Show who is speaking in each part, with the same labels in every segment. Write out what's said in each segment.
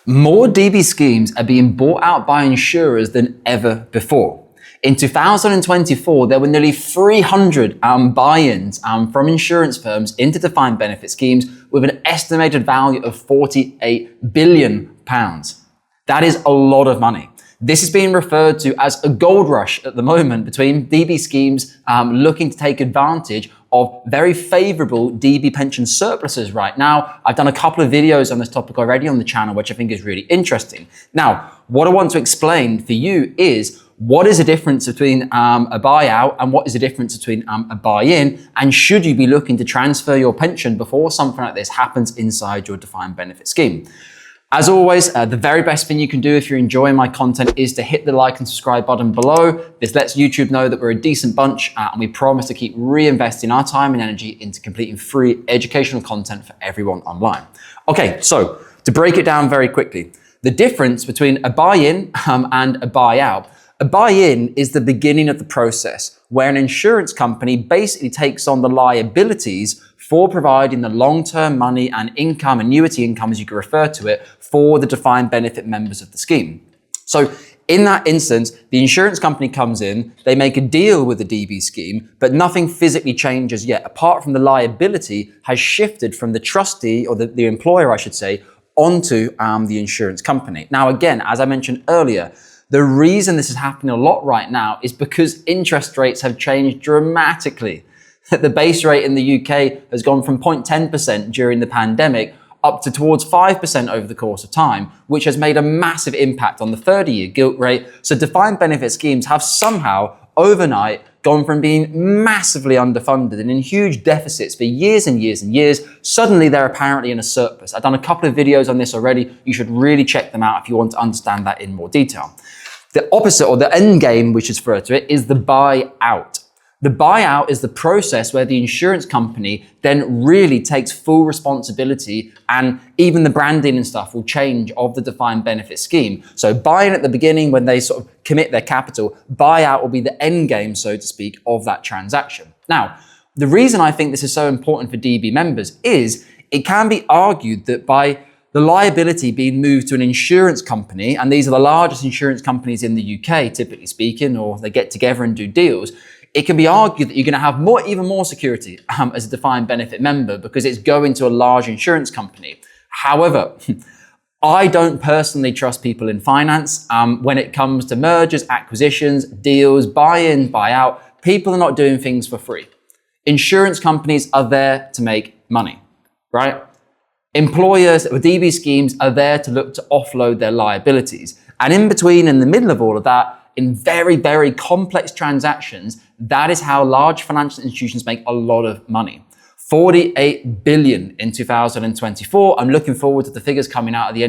Speaker 1: More DB schemes are being bought out by insurers than ever before. In 2024, there were nearly 300 buy-ins from insurance firms into defined benefit schemes with an estimated value of £48 billion. That is a lot of money. This is being referred to as a gold rush at the moment between DB schemes looking to take advantage of very favorable DB pension surpluses right now. I've done a couple of videos on this topic already on the channel, which I think is really interesting. Now, what I want to explain for you is what is the difference between a buyout and what is the difference between a buy-in, and should you be looking to transfer your pension before something like this happens inside your defined benefit scheme? As always, the very best thing you can do if you're enjoying my content is to hit the like and subscribe button below. This lets YouTube know that we're a decent bunch and we promise to keep reinvesting our time and energy into completing free educational content for everyone online. Okay, so to break it down very quickly, the difference between a buy-in and a buyout. A buy-in is the beginning of the process where an insurance company basically takes on the liabilities for providing the long-term money and income, annuity income as you can refer to it, for the defined benefit members of the scheme. So in that instance, the insurance company comes in, they make a deal with the DB scheme, but nothing physically changes yet, apart from the liability has shifted from the trustee, or the employer I should say, onto the insurance company. Now again, as I mentioned earlier, the reason this is happening a lot right now is because interest rates have changed dramatically. The base rate in the UK has gone from 0.10% during the pandemic up to towards 5% over the course of time, which has made a massive impact on the 30-year gilt rate. So defined benefit schemes have somehow overnight gone from being massively underfunded and in huge deficits for years and years and years. Suddenly they're apparently in a surplus. I've done a couple of videos on this already. You should really check them out if you want to understand that in more detail. The opposite, or the end game, which is referred to it, is the buyout. The buyout is the process where the insurance company then really takes full responsibility, and even the branding and stuff will change of the defined benefit scheme. So buy-in at the beginning when they sort of commit their capital, buyout will be the end game, so to speak, of that transaction. Now, the reason I think this is so important for DB members is it can be argued that by the liability being moved to an insurance company, and these are the largest insurance companies in the UK, typically speaking, or they get together and do deals, it can be argued that you're going to have even more security as a defined benefit member because it's going to a large insurance company. However, I don't personally trust people in finance when it comes to mergers, acquisitions, deals, buy-in, buyout. People are not doing things for free. Insurance companies are there to make money, right? Employers with DB schemes are there to look to offload their liabilities. And in between, in the middle of all of that, in very, very complex transactions, that is how large financial institutions make a lot of money. 48 billion in 2024. I'm looking forward to the figures coming out at the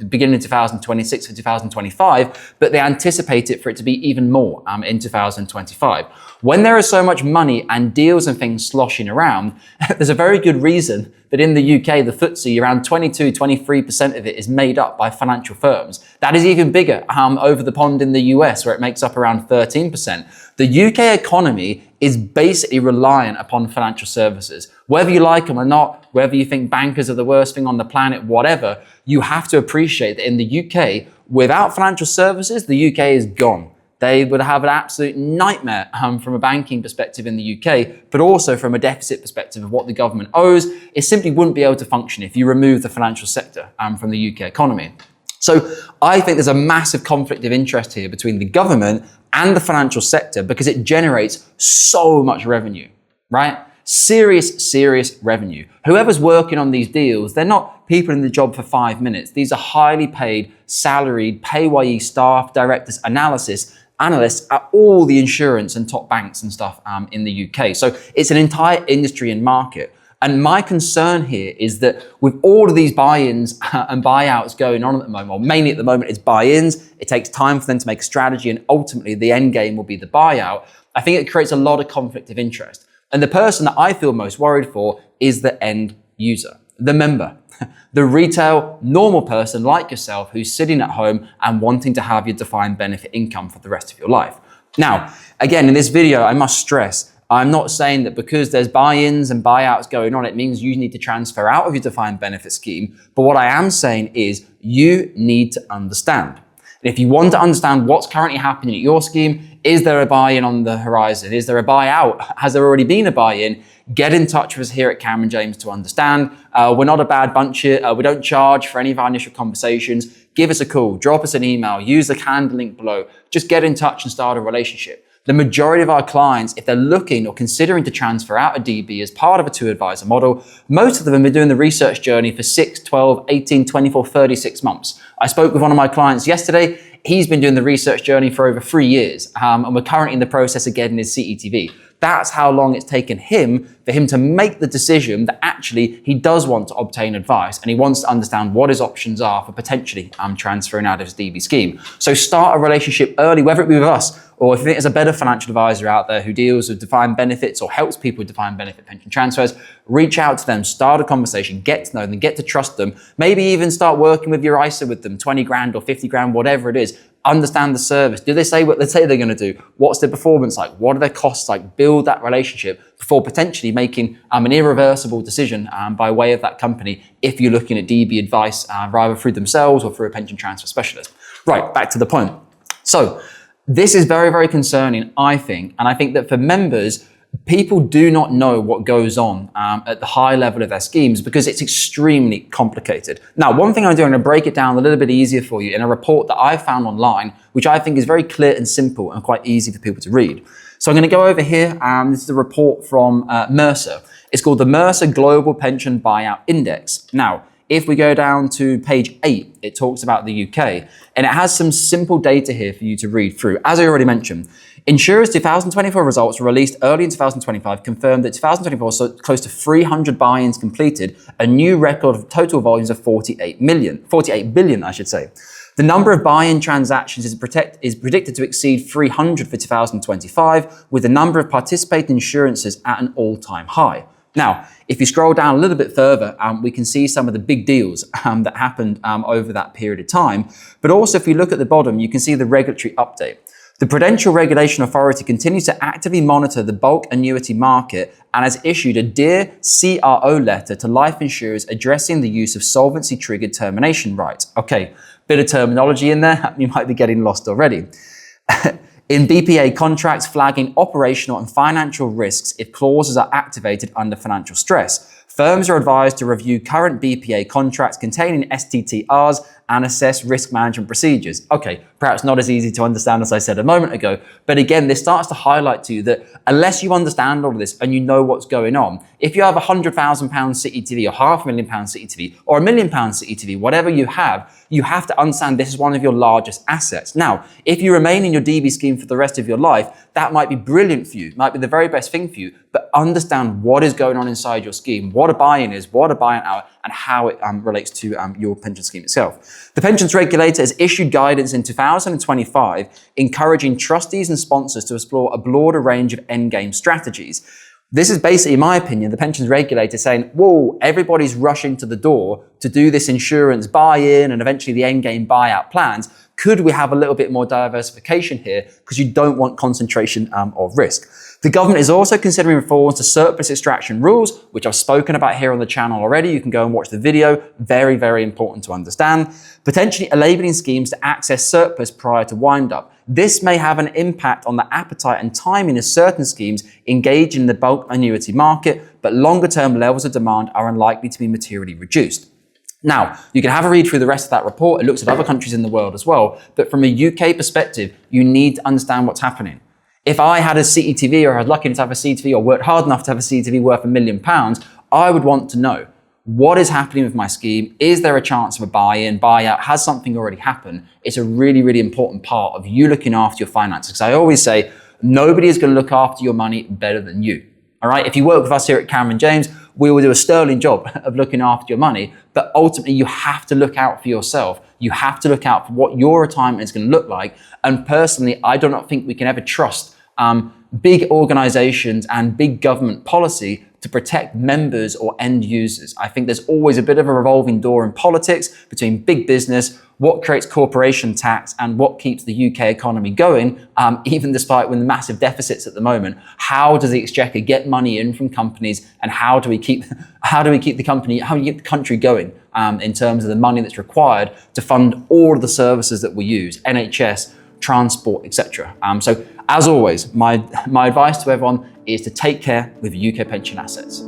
Speaker 1: beginning of 2026 and 2025, but they anticipate it for it to be even more in 2025. When there is so much money and deals and things sloshing around, there's a very good reason that in the UK, the FTSE, around 23% of it is made up by financial firms. That is even bigger over the pond in the US, where it makes up around 13%. The UK economy is basically reliant upon financial services. Whether you like them or not, whether you think bankers are the worst thing on the planet, whatever, you have to appreciate that in the UK, without financial services, the UK is gone. They would have an absolute nightmare from a banking perspective in the UK, but also from a deficit perspective of what the government owes. It simply wouldn't be able to function if you remove the financial sector from the UK economy. So I think there's a massive conflict of interest here between the government and the financial sector because it generates so much revenue, right? Serious revenue. Whoever's working on these deals, they're not people in the job for 5 minutes. These are highly paid, salaried, PAYE staff, directors, analysts at all the insurance and top banks and stuff in the UK. So it's an entire industry and market. And my concern here is that with all of these buy-ins and buyouts going on at the moment, or mainly at the moment it's buy-ins, it takes time for them to make a strategy and ultimately the end game will be the buyout. I think it creates a lot of conflict of interest. And the person that I feel most worried for is the end user, the member, the retail, normal person like yourself who's sitting at home and wanting to have your defined benefit income for the rest of your life. Now, again, in this video, I must stress, I'm not saying that because there's buy-ins and buyouts going on, it means you need to transfer out of your defined benefit scheme. But what I am saying is you need to understand. And if you want to understand what's currently happening at your scheme, is there a buy-in on the horizon? Is there a buyout? Has there already been a buy-in? Get in touch with us here at Cameron James to understand. We're not a bad bunch here. We don't charge for any of our initial conversations. Give us a call, drop us an email, use the calendar link below. Just get in touch and start a relationship. The majority of our clients, if they're looking or considering to transfer out a DB as part of a 2-advisor model, most of them have been doing the research journey for 6, 12, 18, 24, 36 months. I spoke with one of my clients yesterday. He's been doing the research journey for over 3 years, and we're currently in the process of getting his CETV. That's how long it's taken him for him to make the decision that actually he does want to obtain advice and he wants to understand what his options are for potentially transferring out of his DB scheme. So start a relationship early, whether it be with us or if you think there's a better financial advisor out there who deals with defined benefits or helps people with defined benefit pension transfers, reach out to them, start a conversation, get to know them, get to trust them, maybe even start working with your ISA with them, 20 grand or 50 grand, whatever it is. Understand the service. Do they say what they say they're going to do? What's their performance like? What are their costs like? Build that relationship before potentially making an irreversible decision by way of that company if you're looking at DB advice either through themselves or through a pension transfer specialist. Right, back to the point. So this is very, very concerning, I think. And I think that for members, people do not know what goes on at the high level of their schemes because it's extremely complicated. Now, one thing I'm doing, I'm going to break it down a little bit easier for you in a report that I found online, which I think is very clear and simple and quite easy for people to read. So I'm going to go over here. This is a report from Mercer. It's called the Mercer Global Pension Buyout Index. Now, if we go down to page 8, it talks about the UK, and it has some simple data here for you to read through. As I already mentioned, Insurers' 2024 results were released early in 2025 confirmed that 2024 saw close to 300 buy-ins completed, a new record of total volumes of 48 billion, I should say. The number of buy-in transactions is predicted to exceed 300 for 2025, with the number of participating insurances at an all-time high. Now, if you scroll down a little bit further, we can see some of the big deals that happened over that period of time. But also, if you look at the bottom, you can see the regulatory update. The Prudential Regulation Authority continues to actively monitor the bulk annuity market and has issued a Dear CRO letter to life insurers addressing the use of solvency-triggered termination rights. Okay, bit of terminology in there. You might be getting lost already. In BPA contracts, flagging operational and financial risks if clauses are activated under financial stress. Firms are advised to review current BPA contracts containing STTRs and assess risk management procedures. Okay, perhaps not as easy to understand as I said a moment ago, but again, this starts to highlight to you that unless you understand all of this and you know what's going on, if you have a £100,000 CETV or £500,000 CETV or £1 million CETV, whatever you have to understand this is one of your largest assets. Now, if you remain in your DB scheme for the rest of your life, that might be brilliant for you, might be the very best thing for you, but understand what is going on inside your scheme, what a buy-in is, what a buy-in out, and how it relates to your pension scheme itself. The pensions regulator has issued guidance in 2025 encouraging trustees and sponsors to explore a broader range of endgame strategies. This is basically, in my opinion, the pensions regulator saying, whoa, everybody's rushing to the door to do this insurance buy-in and eventually the endgame buyout plans. Could we have a little bit more diversification here? Because you don't want concentration of risk. The government is also considering reforms to surplus extraction rules, which I've spoken about here on the channel already. You can go and watch the video. Very, very important to understand. Potentially enabling schemes to access surplus prior to wind-up. This may have an impact on the appetite and timing of certain schemes engaged in the bulk annuity market, but longer-term levels of demand are unlikely to be materially reduced. Now, you can have a read through the rest of that report. It looks at other countries in the world as well. But from a UK perspective, you need to understand what's happening. If I had a CETV or I was lucky enough to have a CETV or worked hard enough to have a CETV worth £1 million, I would want to know what is happening with my scheme. Is there a chance of a buy-in, buyout? Has something already happened? It's a really, really important part of you looking after your finances. Because I always say, nobody is going to look after your money better than you. All right. If you work with us here at Cameron James, we will do a sterling job of looking after your money. But ultimately, you have to look out for yourself. You have to look out for what your retirement is going to look like. And personally, I do not think we can ever trust big organizations and big government policy to protect members or end users. I think there's always a bit of a revolving door in politics between big business, what creates corporation tax, and what keeps the UK economy going, even despite with the massive deficits at the moment. How does the Exchequer get money in from companies, and how do we keep the country going in terms of the money that's required to fund all of the services that we use, NHS, transport, etc. So as always, my advice to everyone is to take care with UK pension assets.